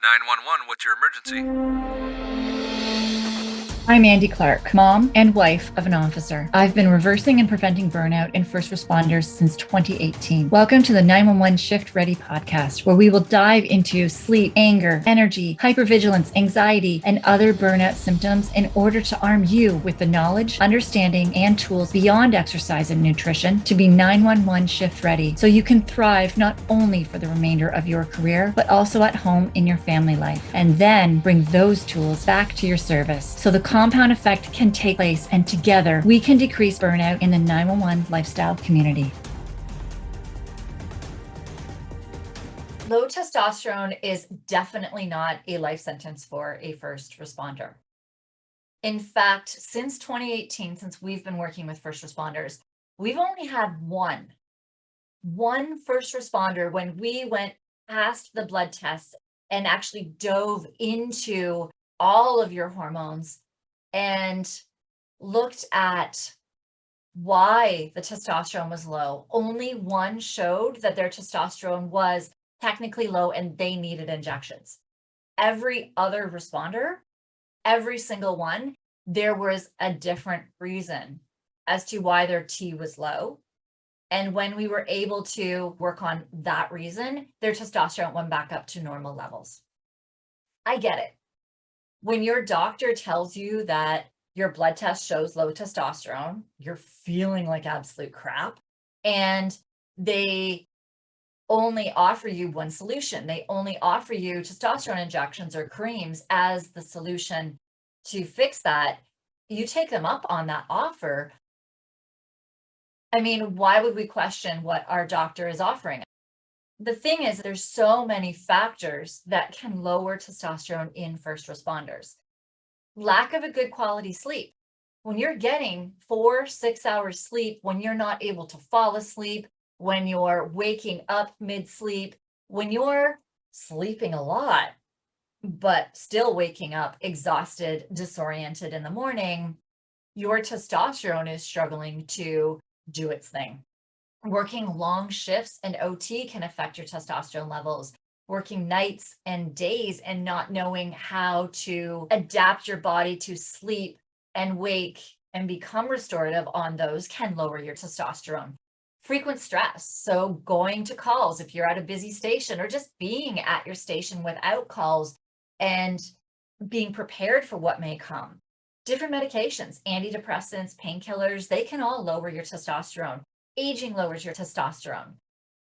911, what's your emergency? I'm Andi Clark, mom and wife of an officer. I've been reversing and preventing burnout in first responders since 2018. Welcome to the 911 Shift Ready podcast, where we will dive into sleep, anger, energy, hypervigilance, anxiety, and other burnout symptoms in order to arm you with the knowledge, understanding, and tools beyond exercise and nutrition to be 911 shift ready so you can thrive not only for the remainder of your career, but also at home in your family life. And then bring those tools back to your service so the compound effect can take place, and together we can decrease burnout in the 911 lifestyle community. Low testosterone is definitely not a life sentence for a first responder. In fact, since 2018, since we've been working with first responders, we've only had one first responder when we went past the blood tests and actually dove into all of your hormones and looked at why the testosterone was low. Only one showed that their testosterone was technically low and they needed injections. Every other responder, every single one, there was a different reason as to why their T was low. And when we were able to work on that reason, their testosterone went back up to normal levels. I get it. When your doctor tells you that your blood test shows low testosterone, you're feeling like absolute crap, and they only offer you one solution. They only offer you testosterone injections or creams as the solution to fix that. You take them up on that offer. I mean, why would we question what our doctor is offering? The thing is, there's so many factors that can lower testosterone in first responders. Lack of a good quality sleep. When you're getting 4-6 hours sleep, when you're not able to fall asleep, when you're waking up mid-sleep, when you're sleeping a lot, but still waking up exhausted, disoriented in the morning, your testosterone is struggling to do its thing. Working long shifts and OT can affect your testosterone levels. Working nights and days and not knowing how to adapt your body to sleep and wake and become restorative on those can lower your testosterone. Frequent stress. So going to calls if you're at a busy station, or just being at your station without calls and being prepared for what may come. Different medications, antidepressants, painkillers, they can all lower your testosterone. Aging lowers your testosterone.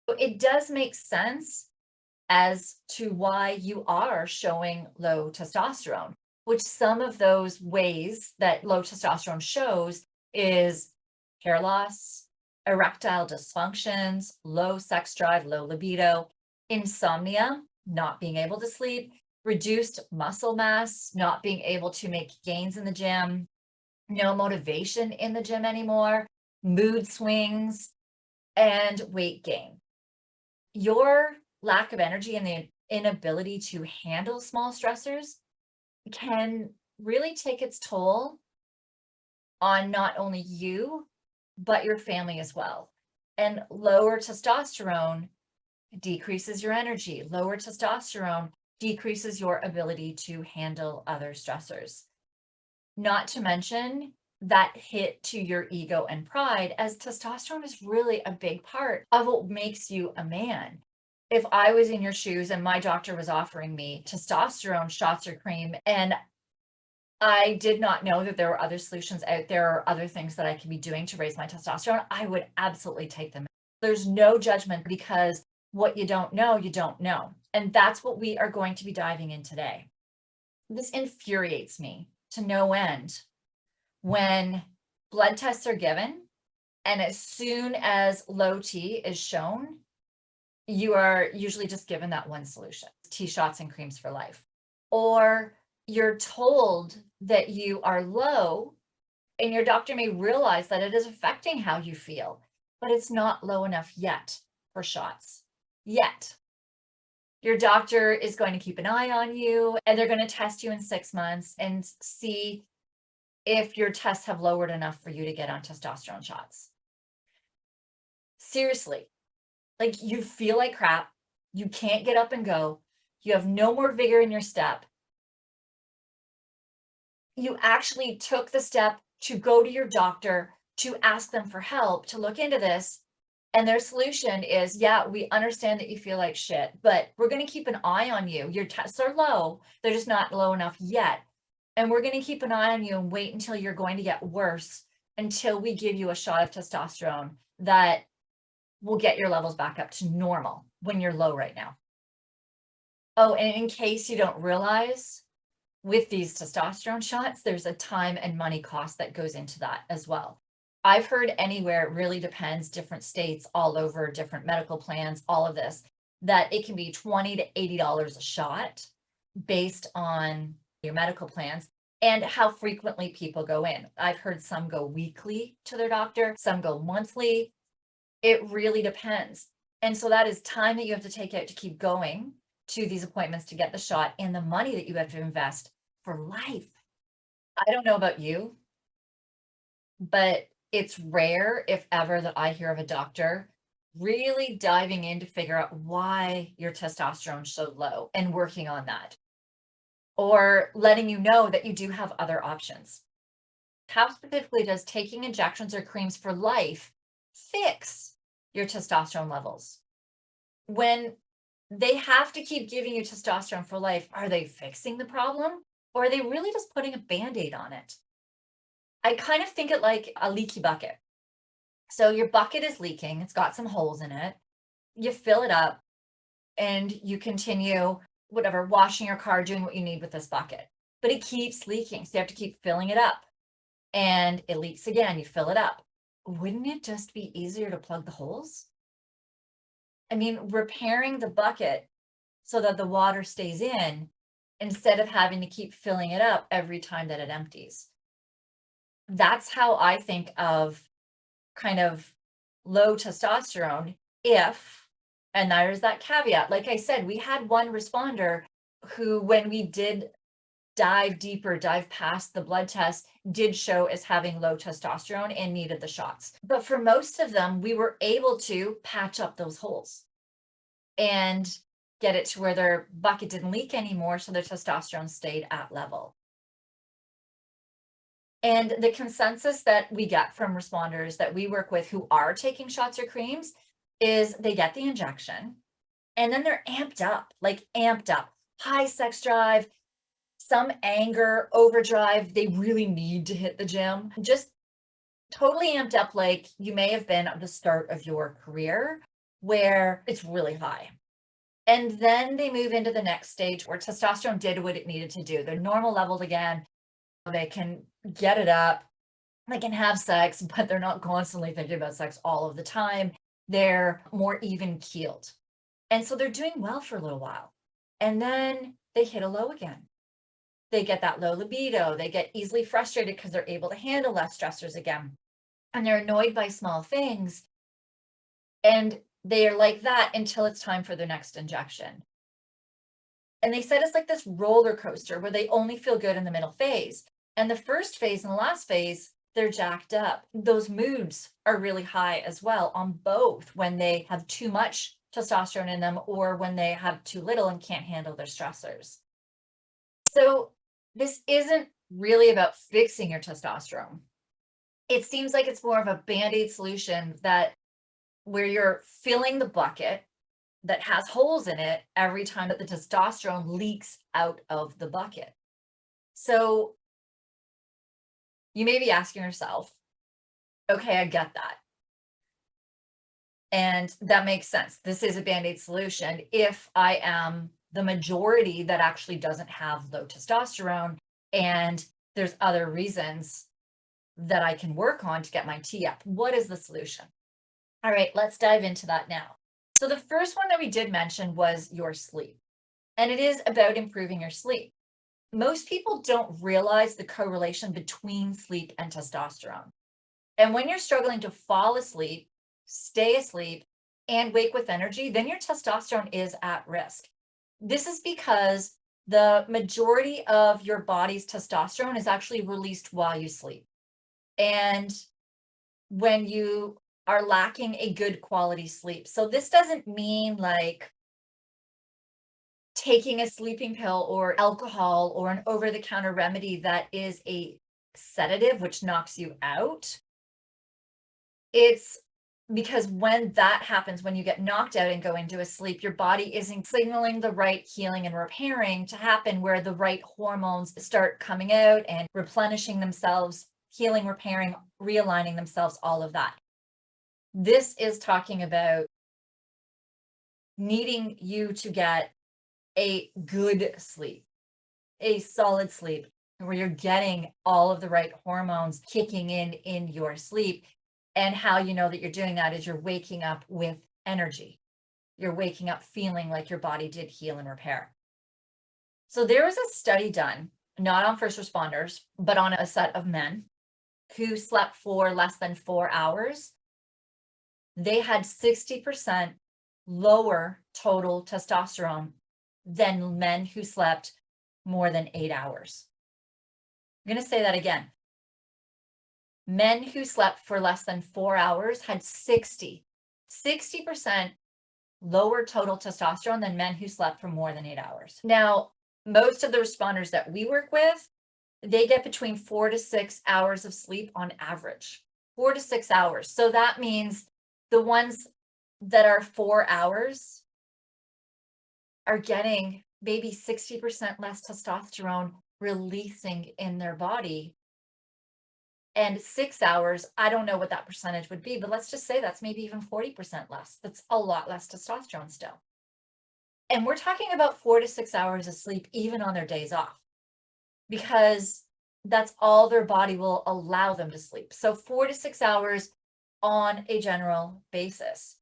So it does make sense as to why you are showing low testosterone, which some of those ways that low testosterone shows is hair loss, erectile dysfunctions, low sex drive, low libido, insomnia, not being able to sleep, reduced muscle mass, not being able to make gains in the gym, no motivation in the gym anymore, mood swings, and weight gain. Your lack of energy and the inability to handle small stressors can really take its toll on not only you, but your family as well. And lower testosterone decreases your energy. Lower testosterone decreases your ability to handle other stressors. Not to mention that hit to your ego and pride, as testosterone is really a big part of what makes you a man. If I was in your shoes and my doctor was offering me testosterone shots or cream, and I did not know that there were other solutions out there or other things that I could be doing to raise my testosterone, I would absolutely take them. There's no judgment, because what you don't know, you don't know. And that's what we are going to be diving in today. This infuriates me to no end when blood tests are given, and as soon as low T is shown, you are usually just given that one solution, T shots and creams for life. Or you're told that you are low, and your doctor may realize that it is affecting how you feel, but it's not low enough yet for shots. Yet. Your doctor is going to keep an eye on you, and they're going to test you in 6 months and see if your tests have lowered enough for you to get on testosterone shots. Seriously, like, you feel like crap, you can't get up and go, You have no more vigor in your step. You actually took the step to go to your doctor to ask them for help to look into this. And their solution is, yeah, we understand that you feel like shit, but we're going to keep an eye on you. Your tests are low. They're just not low enough yet. And we're going to keep an eye on you and wait until you're going to get worse until we give you a shot of testosterone that will get your levels back up to normal when you're low right now. Oh, and in case you don't realize, with these testosterone shots, there's a time and money cost that goes into that as well. I've heard anywhere, it really depends, different states all over, different medical plans, all of this, that it can be $20 to $80 a shot based on your medical plans and how frequently people go in. I've heard some go weekly to their doctor, some go monthly. It really depends. And so that is time that you have to take out to keep going to these appointments to get the shot and the money that you have to invest for life. I don't know about you, but it's rare, if ever, that I hear of a doctor really diving in to figure out why your testosterone's so low and working on that, or letting you know that you do have other options. How specifically does taking injections or creams for life fix your testosterone levels? When they have to keep giving you testosterone for life, are they fixing the problem? Or are they really just putting a Band-Aid on it? I kind of think it like a leaky bucket. So your bucket is leaking, it's got some holes in it. You fill it up and you continue, whatever, washing your car, doing what you need with this bucket. But it keeps leaking, so you have to keep filling it up. And it leaks again, you fill it up. Wouldn't it just be easier to plug the holes? I mean, repairing the bucket so that the water stays in instead of having to keep filling it up every time that it empties. That's how I think of kind of low testosterone if, and there's that caveat. Like I said, we had one responder who, when we did dive deeper, dive past the blood test, did show as having low testosterone and needed the shots. But for most of them, we were able to patch up those holes and get it to where their bucket didn't leak anymore, so their testosterone stayed at level. And the consensus that we get from responders that we work with who are taking shots or creams is they get the injection and then they're amped up, like amped up, high sex drive, some anger, overdrive. They really need to hit the gym, just totally amped up, like you may have been at the start of your career where it's really high. And then they move into the next stage where testosterone did what it needed to do. They're normal leveled again. They can get it up. They can have sex, but they're not constantly thinking about sex all of the time. They're more even keeled. And so they're doing well for a little while. And then they hit a low again. They get that low libido. They get easily frustrated because they're able to handle less stressors again. And they're annoyed by small things. And they are like that until it's time for their next injection. And they said it's like this roller coaster where they only feel good in the middle phase. And the first phase and the last phase, they're jacked up. Those moods are really high as well on both when they have too much testosterone in them or when they have too little and can't handle their stressors. So this isn't really about fixing your testosterone. It seems like it's more of a Band-Aid solution that where you're filling the bucket that has holes in it every time that the testosterone leaks out of the bucket. So you may be asking yourself, okay, I get that. And that makes sense. This is a Band-Aid solution if I am the majority that actually doesn't have low testosterone and there's other reasons that I can work on to get my T up. What is the solution? All right, let's dive into that now. So the first one that we did mention was your sleep, and it is about improving your sleep. Most people don't realize the correlation between sleep and testosterone. And when you're struggling to fall asleep, stay asleep, and wake with energy, then your testosterone is at risk. This is because the majority of your body's testosterone is actually released while you sleep. And when you are lacking a good quality sleep. So this doesn't mean like taking a sleeping pill or alcohol or an over-the-counter remedy that is a sedative, which knocks you out. It's because when that happens, when you get knocked out and go into a sleep, your body isn't signaling the right healing and repairing to happen, where the right hormones start coming out and replenishing themselves, healing, repairing, realigning themselves, all of that. This is talking about needing you to get a good sleep, a solid sleep, where you're getting all of the right hormones kicking in your sleep. And how you know that you're doing that is you're waking up with energy. You're waking up feeling like your body did heal and repair. So there was a study done, not on first responders, but on a set of men who slept for less than 4 hours. They had 60% lower total testosterone than men who slept more than 8 hours. I'm going to say that again. Men who slept for less than 4 hours had 60% lower total testosterone than men who slept for more than 8 hours. Now, most of the responders that we work with, they get between 4 to 6 hours of sleep on average. 4 to 6 hours. So that means the ones that are 4 hours are getting maybe 60% less testosterone releasing in their body. And 6 hours, I don't know what that percentage would be, but let's just say that's maybe even 40% less. That's a lot less testosterone still. And we're talking about 4 to 6 hours of sleep, even on their days off, because that's all their body will allow them to sleep. So 4 to 6 hours on a general basis.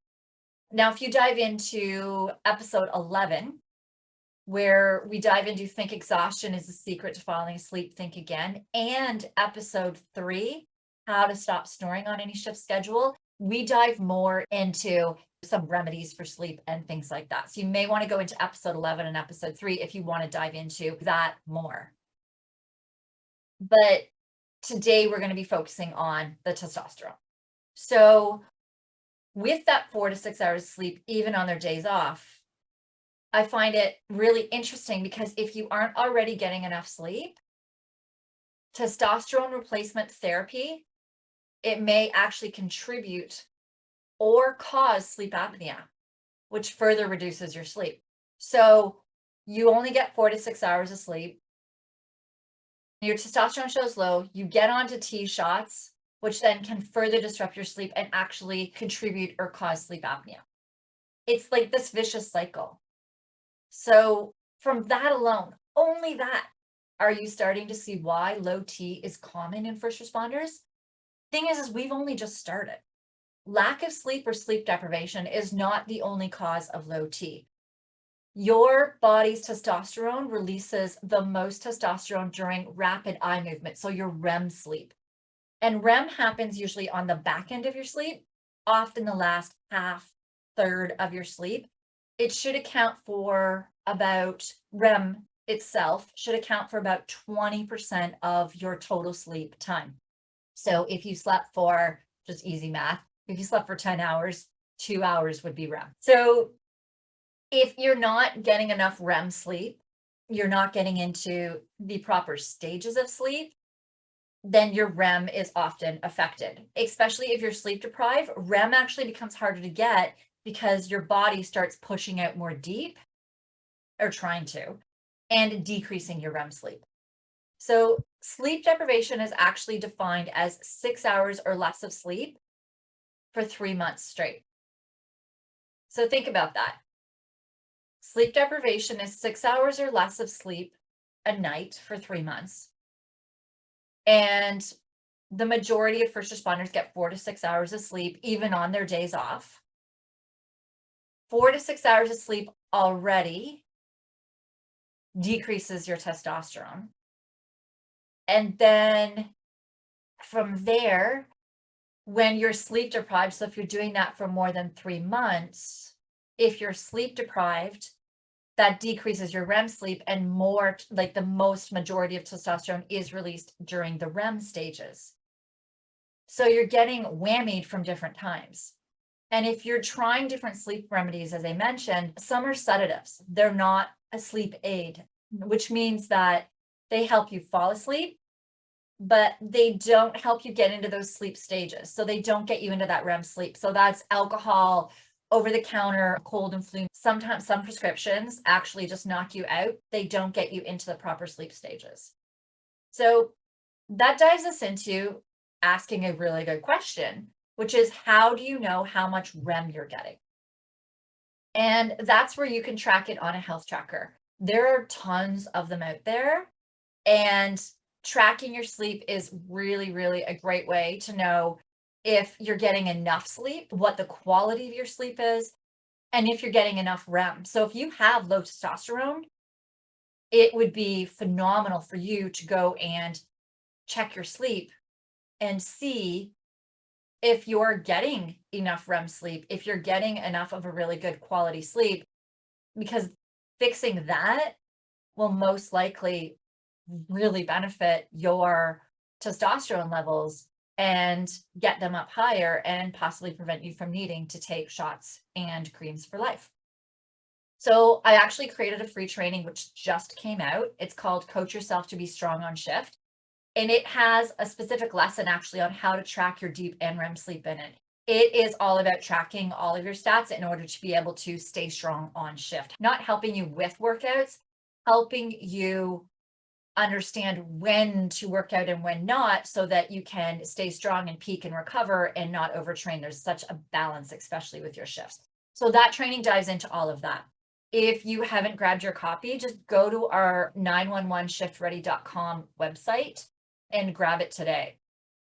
Now, if you dive into episode 11, where we dive into Think Exhaustion is the Secret to Falling Asleep, Think Again, and episode 3, How to Stop Snoring on Any Shift Schedule, we dive more into some remedies for sleep and things like that. So you may want to go into episode 11 and episode 3 if you want to dive into that more. But today we're going to be focusing on the testosterone. So with that 4 to 6 hours of sleep, even on their days off, I find it really interesting because if you aren't already getting enough sleep, testosterone replacement therapy, it may actually contribute or cause sleep apnea, which further reduces your sleep. So you only get 4 to 6 hours of sleep. Your testosterone shows low, you get onto T shots, which then can further disrupt your sleep and actually contribute or cause sleep apnea. It's like this vicious cycle. So from that alone, only that, are you starting to see why low T is common in first responders? Thing is we've only just started. Lack of sleep or sleep deprivation is not the only cause of low T. Your body's testosterone releases the most testosterone during rapid eye movement, so your REM sleep. And REM happens usually on the back end of your sleep, often the last half, third of your sleep. It should account for about, REM itself should account for about 20% of your total sleep time. So if you slept for, just easy math, if you slept for 10 hours, 2 hours would be REM. So if you're not getting enough REM sleep, you're not getting into the proper stages of sleep, then your REM is often affected. Especially if you're sleep deprived, REM actually becomes harder to get because your body starts pushing out more deep, or trying to, and decreasing your REM sleep. So sleep deprivation is actually defined as 6 hours or less of sleep for 3 months straight. So think about that. Sleep deprivation is 6 hours or less of sleep a night for 3 months. And the majority of first responders get 4 to 6 hours of sleep, even on their days off. 4 to 6 hours of sleep already decreases your testosterone. And then from there, when you're sleep deprived, so if you're doing that for more than 3 months, if you're sleep deprived, that decreases your REM sleep, and more, like the most majority of testosterone is released during the REM stages. So you're getting whammied from different times. And if you're trying different sleep remedies, as I mentioned, some are sedatives. They're not a sleep aid, which means that they help you fall asleep, but they don't help you get into those sleep stages. So they don't get you into that REM sleep. So that's alcohol, over the counter, cold and flu. Sometimes some prescriptions actually just knock you out. They don't get you into the proper sleep stages. So that dives us into asking a really good question, which is how do you know how much REM you're getting? And that's where you can track it on a health tracker. There are tons of them out there, and tracking your sleep is really, really a great way to know if you're getting enough sleep, what the quality of your sleep is, and if you're getting enough REM. So if you have low testosterone, it would be phenomenal for you to go and check your sleep and see if you're getting enough REM sleep, if you're getting enough of a really good quality sleep, because fixing that will most likely really benefit your testosterone levels and get them up higher and possibly prevent you from needing to take shots and creams for life. So I actually created a free training which just came out. It's called Coach Yourself to Be Strong on Shift. And it has a specific lesson actually on how to track your deep and REM sleep in it. It is all about tracking all of your stats in order to be able to stay strong on shift, not helping you with workouts, helping you understand when to work out and when not, so that you can stay strong and peak and recover and not overtrain. There's such a balance, especially with your shifts. So that training dives into all of that. If you haven't grabbed your copy, just go to our 911shiftready.com website and grab it today.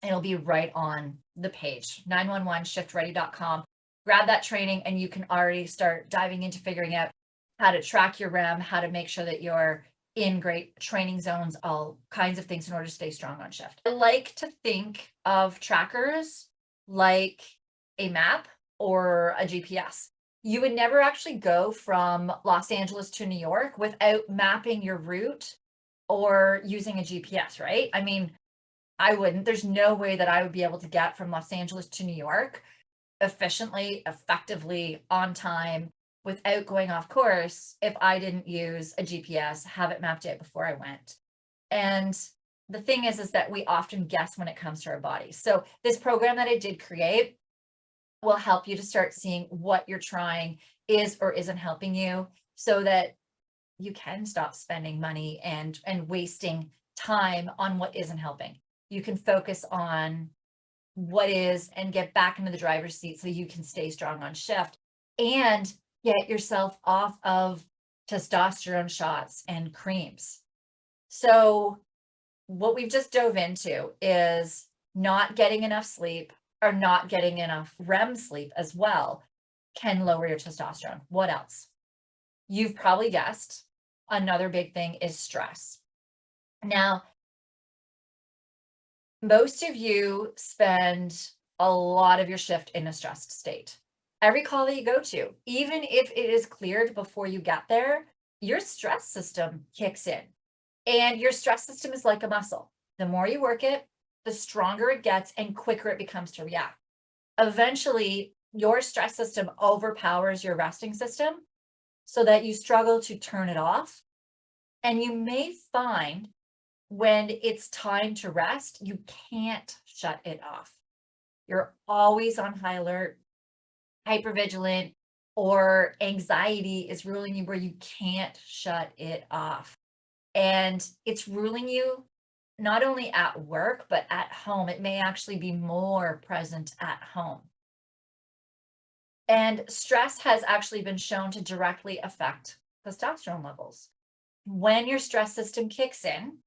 It'll be right on the page, 911shiftready.com. Grab that training and you can already start diving into figuring out how to track your REM, how to make sure that you're in great training zones, all kinds of things in order to stay strong on shift. I like to think of trackers like a map or a GPS. You would never actually go from Los Angeles to New York without mapping your route or using a GPS, right? I mean, I wouldn't. There's no way that I would be able to get from Los Angeles to New York efficiently, effectively, on time, without going off course if I didn't use a GPS, have it mapped out before I went. And the thing is that we often guess when it comes to our bodies. So this program that I did create will help you to start seeing what you're trying is or isn't helping you, so that you can stop spending money and wasting time on what isn't helping. You can focus on what is and get back into the driver's seat so you can stay strong on shift and get yourself off of testosterone shots and creams. So what we've just dove into is not getting enough sleep or not getting enough REM sleep as well can lower your testosterone. What else? You've probably guessed another big thing is stress. Now, most of you spend a lot of your shift in a stressed state. Every call that you go to, even if it is cleared before you get there, your stress system kicks in. And your stress system is like a muscle. The more you work it, the stronger it gets and quicker it becomes to react. Eventually, your stress system overpowers your resting system so that you struggle to turn it off. And you may find when it's time to rest, you can't shut it off. You're always on high alert, hypervigilant, or anxiety is ruling you where you can't shut it off. And it's ruling you not only at work, but at home. It may actually be more present at home. And stress has actually been shown to directly affect testosterone levels. When your stress system kicks in,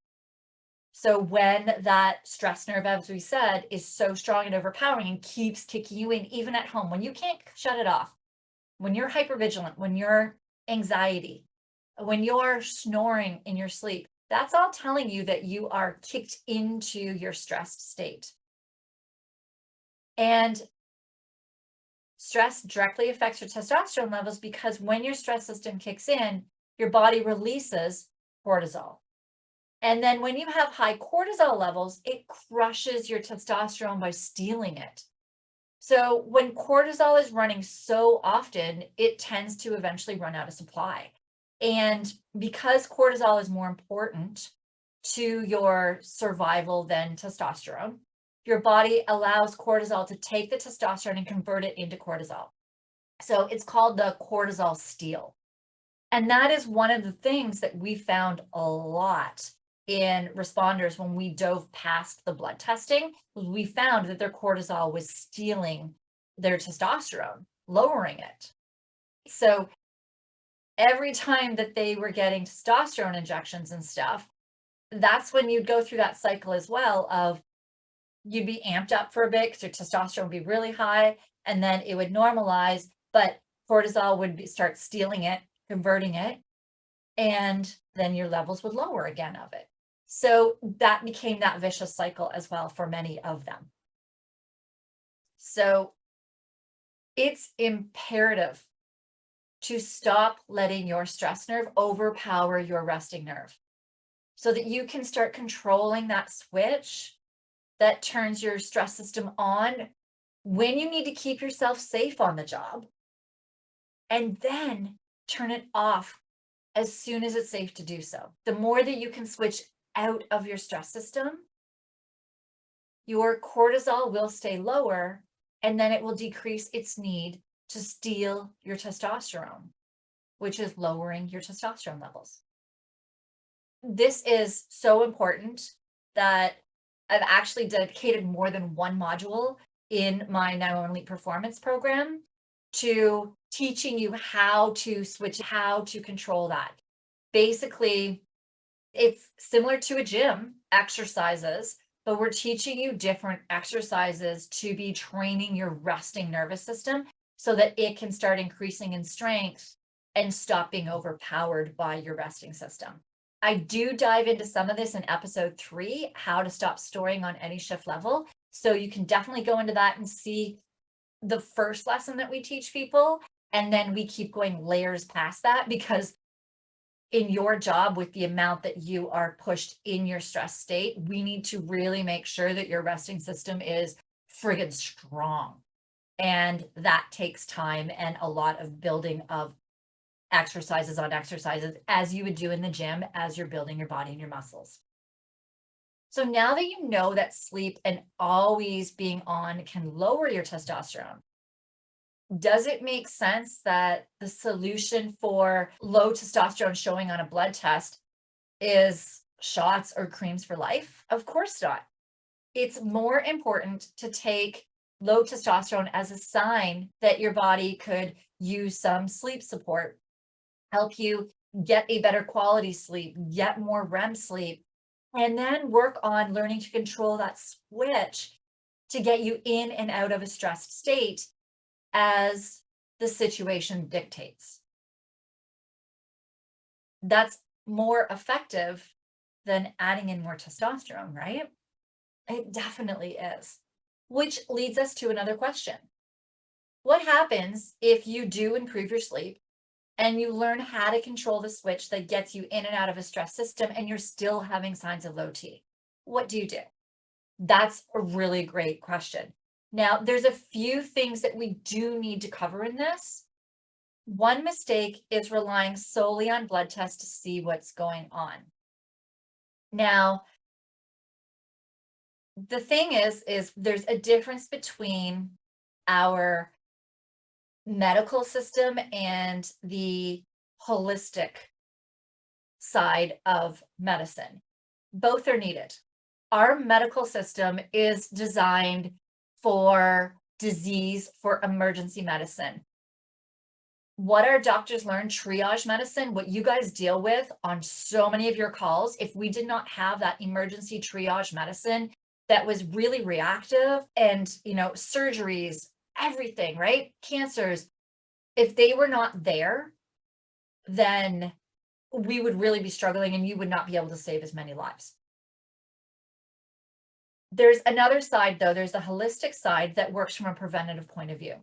so when that stress nerve, as we said, is so strong and overpowering and keeps kicking you in, even at home, when you can't shut it off, when you're hypervigilant, when you're anxiety, when you're snoring in your sleep, that's all telling you that you are kicked into your stressed state. And stress directly affects your testosterone levels because when your stress system kicks in, your body releases cortisol. And then when you have high cortisol levels, it crushes your testosterone by stealing it. So when cortisol is running so often, it tends to eventually run out of supply. And because cortisol is more important to your survival than testosterone, your body allows cortisol to take the testosterone and convert it into cortisol. So it's called the cortisol steal. And that is one of the things that we found a lot in responders when we dove past the blood testing. We found that their cortisol was stealing their testosterone, lowering it. So every time that they were getting testosterone injections and stuff, that's when you'd go through that cycle as well of you'd be amped up for a bit because your testosterone would be really high, and then it would normalize, but cortisol would start stealing it, converting it, and then your levels would lower again of it. So that became that vicious cycle as well for many of them. So it's imperative to stop letting your stress nerve overpower your resting nerve so that you can start controlling that switch that turns your stress system on when you need to keep yourself safe on the job, and then turn it off as soon as it's safe to do so. The more that you can switch out of your stress system, your cortisol will stay lower, and then it will decrease its need to steal your testosterone, which is lowering your testosterone levels. This is so important that I've actually dedicated more than one module in my 911 Elite Performance program to teaching you how to switch, how to control that. Basically, it's similar to a gym exercises, but we're teaching you different exercises to be training your resting nervous system so that it can start increasing in strength and stop being overpowered by your resting system. I do dive into some of this in episode 3, how to stop storing on any shift level. So you can definitely go into that and see the first lesson that we teach people. And then we keep going layers past that, because in your job, with the amount that you are pushed in your stress state, we need to really make sure that your resting system is friggin' strong. And that takes time and a lot of building of exercises on exercises, as you would do in the gym as you're building your body and your muscles. So now that you know that sleep and always being on can lower your testosterone, does it make sense that the solution for low testosterone showing on a blood test is shots or creams for life? Of course not. It's more important to take low testosterone as a sign that your body could use some sleep support, help you get a better quality sleep, get more REM sleep, and then work on learning to control that switch to get you in and out of a stressed state as the situation dictates. That's more effective than adding in more testosterone, right? It definitely is. Which leads us to another question. What happens if you do improve your sleep and you learn how to control the switch that gets you in and out of a stress system and you're still having signs of low T? What do you do? That's a really great question. Now, there's a few things that we do need to cover in this. One mistake is relying solely on blood tests to see what's going on. Now, the thing is there's a difference between our medical system and the holistic side of medicine. Both are needed. Our medical system is designed for disease, for emergency medicine. What our doctors learn, triage medicine, what you guys deal with on so many of your calls, if we did not have that emergency triage medicine that was really reactive and, surgeries, everything, right? Cancers, if they were not there, then we would really be struggling and you would not be able to save as many lives. There's another side, though. There's the holistic side that works from a preventative point of view.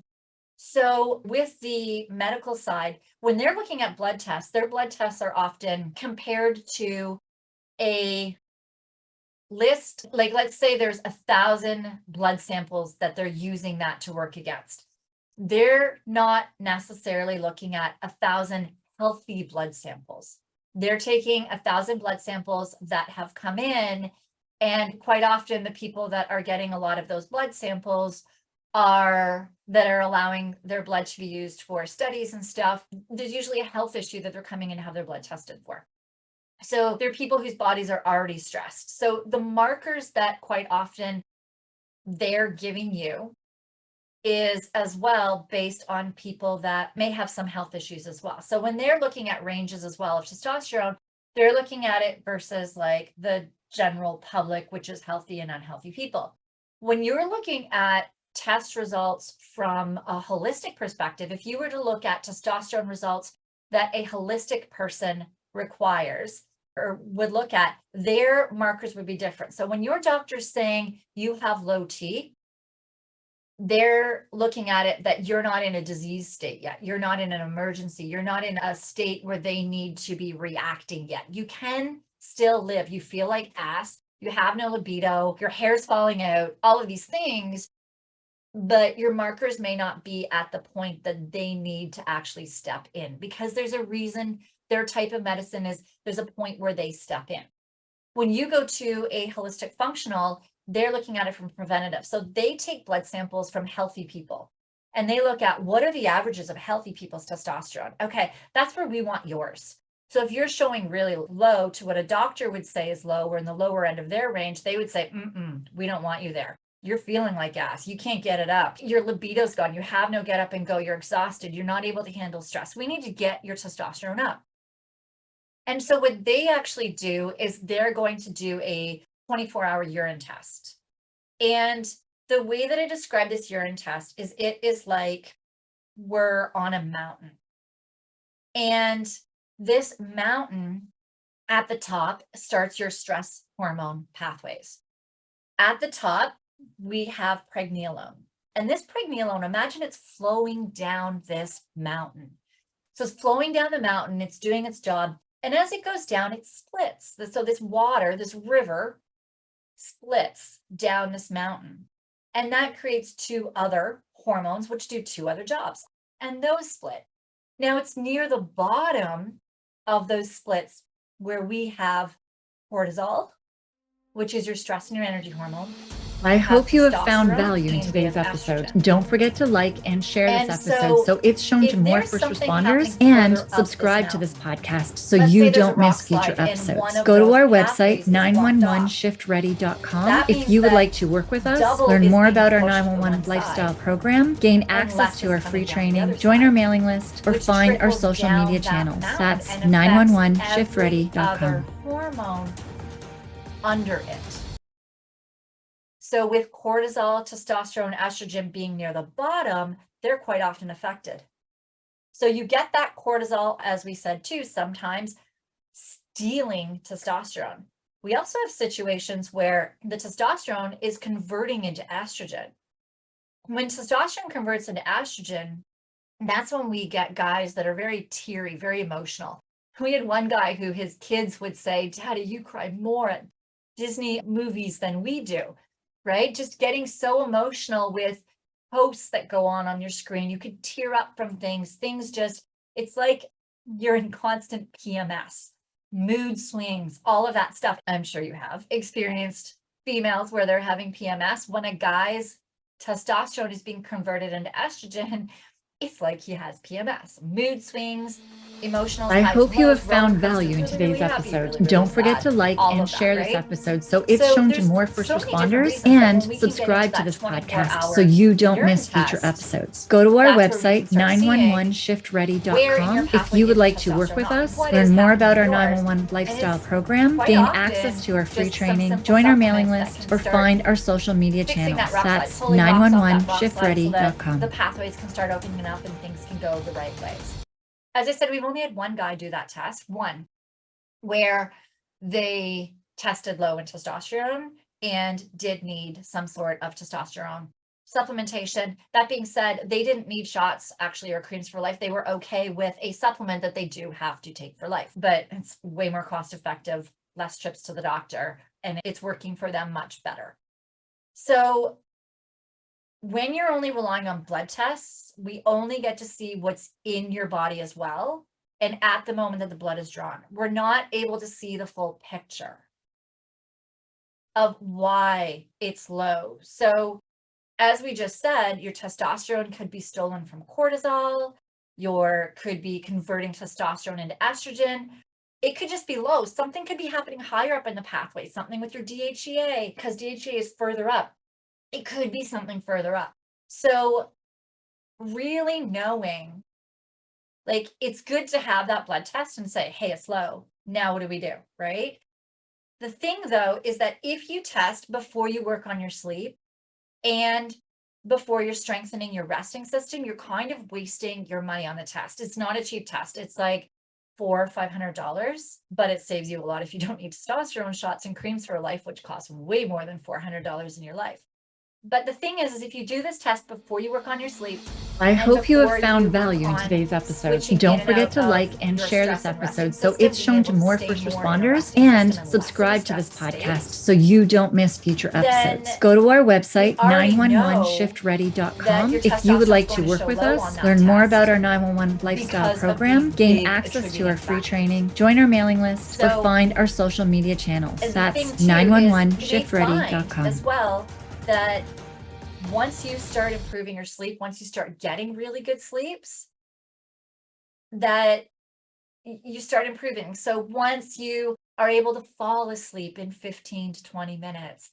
So with the medical side, when they're looking at blood tests, their blood tests are often compared to a list. Like, let's say there's 1,000 blood samples that they're using that to work against. They're not necessarily looking at 1,000 healthy blood samples. They're taking 1,000 blood samples that have come in, and quite often the people that are getting a lot of those blood samples are allowing their blood to be used for studies and stuff. There's usually a health issue that they're coming in to have their blood tested for. So they're people whose bodies are already stressed. So the markers that quite often they're giving you is as well based on people that may have some health issues as well. So when they're looking at ranges as well of testosterone, they're looking at it versus like the general public, which is healthy and unhealthy people. When you're looking at test results from a holistic perspective, if you were to look at testosterone results that a holistic person requires or would look at, their markers would be different. So when your doctor's saying you have low T, they're looking at it that you're not in a disease state yet. You're not in an emergency. You're not in a state where they need to be reacting yet. You can still live. You feel like ass. You have no libido. Your hair's falling out, all of these things, but your markers may not be at the point that they need to actually step in, because there's a reason their type of medicine is, there's a point where they step in. When you go to a holistic functional, they're looking at it from preventative. So they take blood samples from healthy people and they look at what are the averages of healthy people's testosterone. Okay, that's where we want yours. So if you're showing really low to what a doctor would say is low, or in the lower end of their range, they would say, we don't want you there. You're feeling like ass. You can't get it up. Your libido's gone. You have no get up and go. You're exhausted. You're not able to handle stress. We need to get your testosterone up. And so what they actually do is they're going to do a 24-hour urine test. And the way that I describe this urine test is it is like we're on a mountain. And this mountain at the top starts your stress hormone pathways. At the top, we have pregnenolone. And this pregnenolone, imagine it's flowing down this mountain. So it's flowing down the mountain, it's doing its job. And as it goes down, it splits. So this water, this river, splits down this mountain. And that creates two other hormones, which do two other jobs. And those split. Now it's near the bottom of those splits where we have cortisol, which is your stress and your energy hormone. I hope you have found value in today's episode. Don't forget to like and share this episode so it's shown to more first responders, and subscribe to this podcast so you don't miss future episodes. Go to our website, 911shiftready.com. If you would like to work with us, learn more about our 911 lifestyle program, gain access to our free training, join our mailing list, or find our social media channels. That's 911shiftready.com. Hormone under it. So with cortisol, testosterone, estrogen being near the bottom, they're quite often affected. So you get that cortisol, as we said too, sometimes stealing testosterone. We also have situations where the testosterone is converting into estrogen. When testosterone converts into estrogen, that's when we get guys that are very teary, very emotional. We had one guy who his kids would say, "Daddy, you cry more at Disney movies than we do." Right? Just getting so emotional with posts that go on your screen. You could tear up from things. It's like you're in constant PMS, mood swings, all of that stuff. I'm sure you have experienced females where they're having PMS. When a guy's testosterone is being converted into estrogen, it's like he has PMS, mood swings, emotional. I hope you have found value in today's episode. Don't forget to like and share this episode so it's shown to more first responders, and subscribe to this podcast so you don't miss future episodes. Go to our website, 911shiftready.com. If you would like to work with us, learn more about our 911 lifestyle program, gain access to our free training, join our mailing list, or find our social media channels. That's 911shiftready.com. The pathways can start opening up and things can go the right ways. As I said, we've only had one guy do that test, one, where they tested low in testosterone and did need some sort of testosterone supplementation. That being said, they didn't need shots actually or creams for life. They were okay with a supplement that they do have to take for life, but it's way more cost effective, less trips to the doctor, and it's working for them much better. So when you're only relying on blood tests, we only get to see what's in your body as well. and at the moment that the blood is drawn. We're not able to see the full picture of why it's low. So as we just said, your testosterone could be stolen from cortisol, could be converting testosterone into estrogen. It could just be low. Something could be happening higher up in the pathway, something with your DHEA, because DHEA is further up. It could be something further up. So really knowing, like, it's good to have that blood test and say, hey, it's low. Now what do we do, right? The thing, though, is that if you test before you work on your sleep and before you're strengthening your resting system, you're kind of wasting your money on the test. It's not a cheap test. It's like $400 or $500, but it saves you a lot if you don't need testosterone shots and creams for a life, which costs way more than $400 in your life. But the thing is if you do this test before you work on your sleep. I hope you have found value in today's episode. Don't forget to like and share this episode so it's shown to more first responders, and subscribe to this podcast so you don't miss future episodes. Go to our website, 911shiftready.com. If you would like to work with us, learn more about our 911 lifestyle program, gain access to our free training, join our mailing list, or find our social media channels. That's 911shiftready.com. As well, that once you start improving your sleep, once you start getting really good sleeps, that you start improving. So once you are able to fall asleep in 15 to 20 minutes,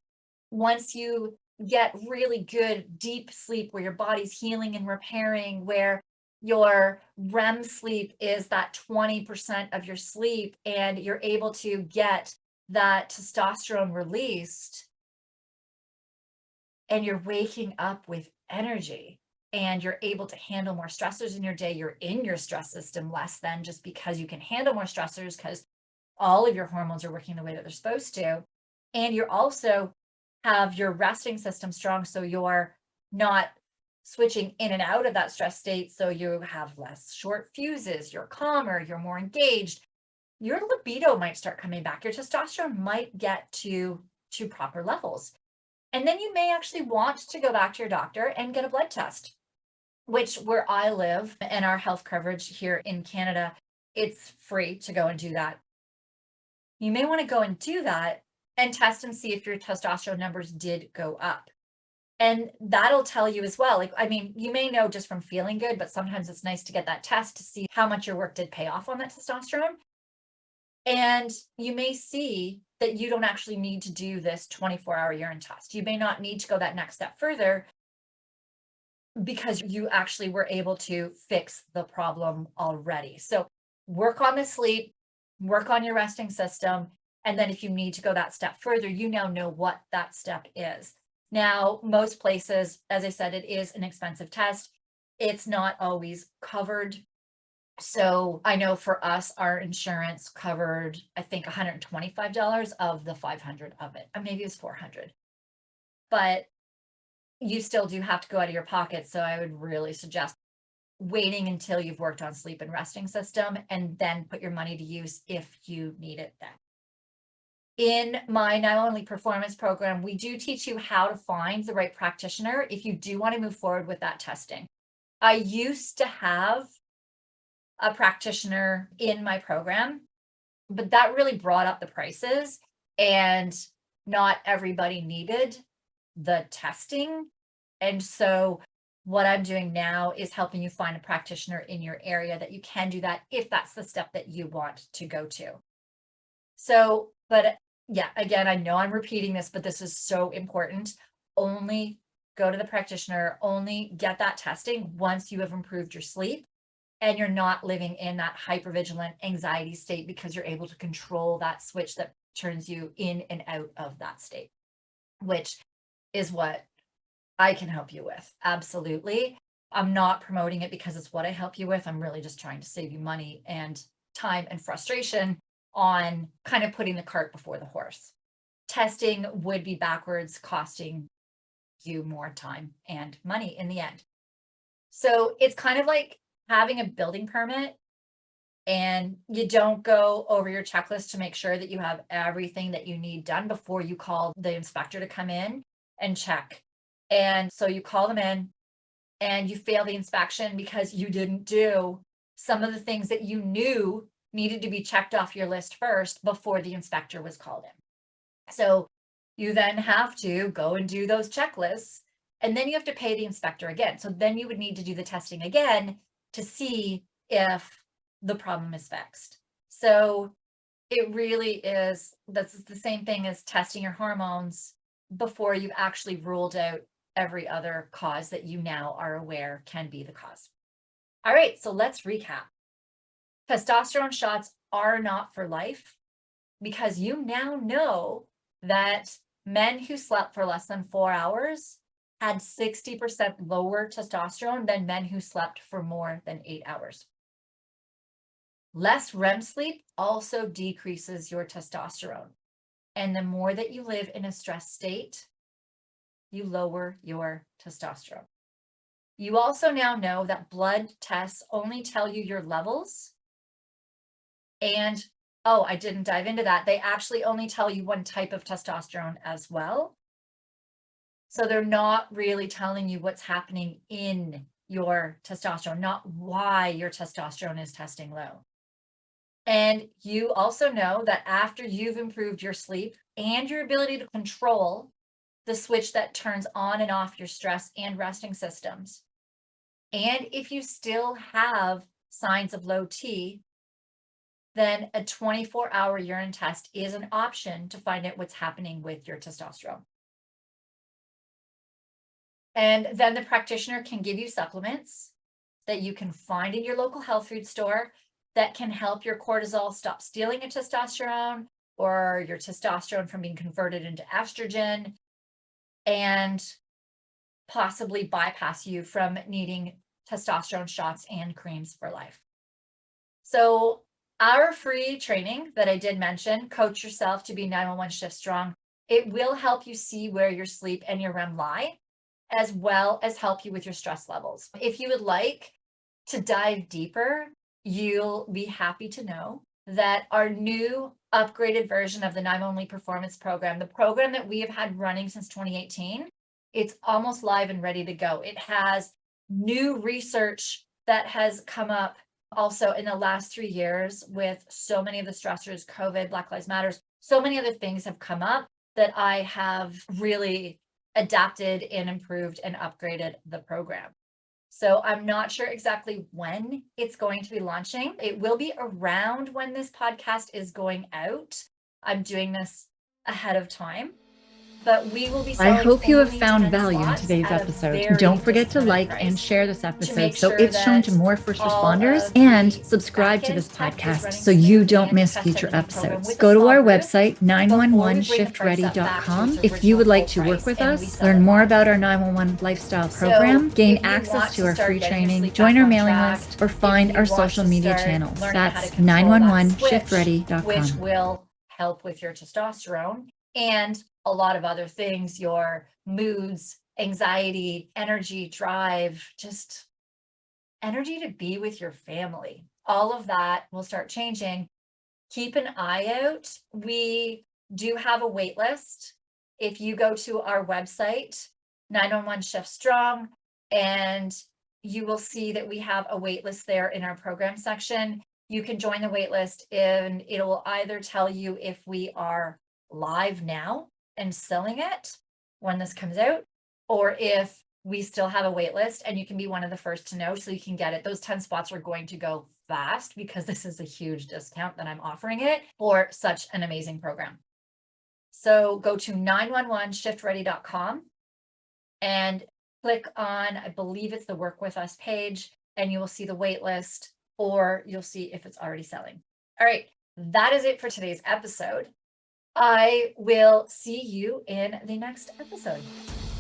once you get really good deep sleep where your body's healing and repairing, where your REM sleep is that 20% of your sleep, and you're able to get that testosterone released, and you're waking up with energy and you're able to handle more stressors in your day, you're in your stress system less than just because you can handle more stressors because all of your hormones are working the way that they're supposed to. And you're also have your resting system strong, so you're not switching in and out of that stress state. So you have less short fuses, you're calmer, you're more engaged. Your libido might start coming back. Your testosterone might get to proper levels. And then you may actually want to go back to your doctor and get a blood test, which where I live and our health coverage here in Canada, it's free to go and do that. You may want to go and do that and test and see if your testosterone numbers did go up. And that'll tell you as well. Like, I mean, you may know just from feeling good, but sometimes it's nice to get that test to see how much your work did pay off on that testosterone. And you may see that you don't actually need to do this 24-hour urine test. You may not need to go that next step further because you actually were able to fix the problem already. So work on the sleep, work on your resting system. And then if you need to go that step further, you now know what that step is. Now, most places, as I said, it is an expensive test. It's not always covered. So I know for us, our insurance covered, I think, $125 of the $500 of it. Or maybe it was $400. But you still do have to go out of your pocket. So I would really suggest waiting until you've worked on sleep and resting system and then put your money to use if you need it then. In my Not Only Performance program, we do teach you how to find the right practitioner if you do want to move forward with that testing. I used to have a practitioner in my program, but that really brought up the prices and not everybody needed the testing. And so what I'm doing now is helping you find a practitioner in your area that you can do that if that's the step that you want to go to. So, but yeah, again, I know I'm repeating this, but this is so important. Only go to the practitioner, only get that testing once you have improved your sleep and you're not living in that hypervigilant anxiety state because you're able to control that switch that turns you in and out of that state, which is what I can help you with. Absolutely. I'm not promoting it because it's what I help you with. I'm really just trying to save you money and time and frustration on kind of putting the cart before the horse. Testing would be backwards, costing you more time and money in the end. So it's kind of like having a building permit and you don't go over your checklist to make sure that you have everything that you need done before you call the inspector to come in and check. And so you call them in and you fail the inspection because you didn't do some of the things that you knew needed to be checked off your list first before the inspector was called in. So you then have to go and do those checklists, and then you have to pay the inspector again. So then you would need to do the testing again to see if the problem is fixed. So it really is, that's the same thing as testing your hormones before you've actually ruled out every other cause that you now are aware can be the cause. All right, so let's recap. Testosterone shots are not for life because you now know that men who slept for less than 4 hours had 60% lower testosterone than men who slept for more than 8 hours. Less REM sleep also decreases your testosterone. And the more that you live in a stress state, you lower your testosterone. You also now know that blood tests only tell you your levels. And, oh, I didn't dive into that. They actually only tell you one type of testosterone as well. So they're not really telling you what's happening in your testosterone, not why your testosterone is testing low. And you also know that after you've improved your sleep and your ability to control the switch that turns on and off your stress and resting systems, and if you still have signs of low T, then a 24-hour urine test is an option to find out what's happening with your testosterone. And then the practitioner can give you supplements that you can find in your local health food store that can help your cortisol stop stealing your testosterone or your testosterone from being converted into estrogen and possibly bypass you from needing testosterone shots and creams for life. So our free training that I did mention, Coach Yourself to be 911 Shift Strong, it will help you see where your sleep and your REM lie, as well as help you with your stress levels. If you would like to dive deeper, you'll be happy to know that our new upgraded version of the 911 Performance Program, the program that we have had running since 2018, it's almost live and ready to go. It has new research that has come up also in the last 3 years with so many of the stressors, COVID, Black Lives Matter, so many other things have come up that I have really adapted and improved and upgraded the program. So I'm not sure exactly when it's going to be launching. It will be around when this podcast is going out. I'm doing this ahead of time. But we will be I hope you have found value in today's episode. Don't forget to like and share this episode so it's shown to more first responders, and subscribe to this podcast so you don't miss future episodes. Go to our website, 911shiftready.com. If you would like to work with us, learn more about our 911 lifestyle program, gain access to our free training, join our mailing list, or find our social media channels. That's 911shiftready.com. Which will help with your testosterone and a lot of other things, your moods, anxiety, energy, drive, just energy to be with your family. All of that will start changing. Keep an eye out. We do have a wait list. If you go to our website, 911 Shift Strong, and you will see that we have a wait list there in our program section. You can join the wait list and it will either tell you if we are live now and selling it when this comes out, or if we still have a wait list, and you can be one of the first to know so you can get it. Those 10 spots are going to go fast because this is a huge discount that I'm offering it for such an amazing program. So go to 911shiftready.com and click on, I believe it's the Work With Us page, and you will see the wait list, or you'll see if it's already selling. All right, that is it for today's episode. I will see you in the next episode.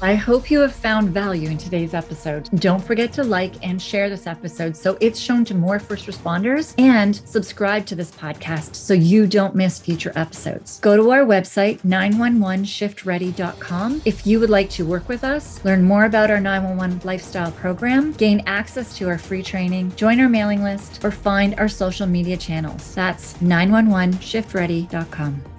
I hope you have found value in today's episode. Don't forget to like and share this episode so it's shown to more first responders, and subscribe to this podcast so you don't miss future episodes. Go to our website, 911shiftready.com. If you would like to work with us, learn more about our 911 lifestyle program, gain access to our free training, join our mailing list, or find our social media channels. That's 911shiftready.com.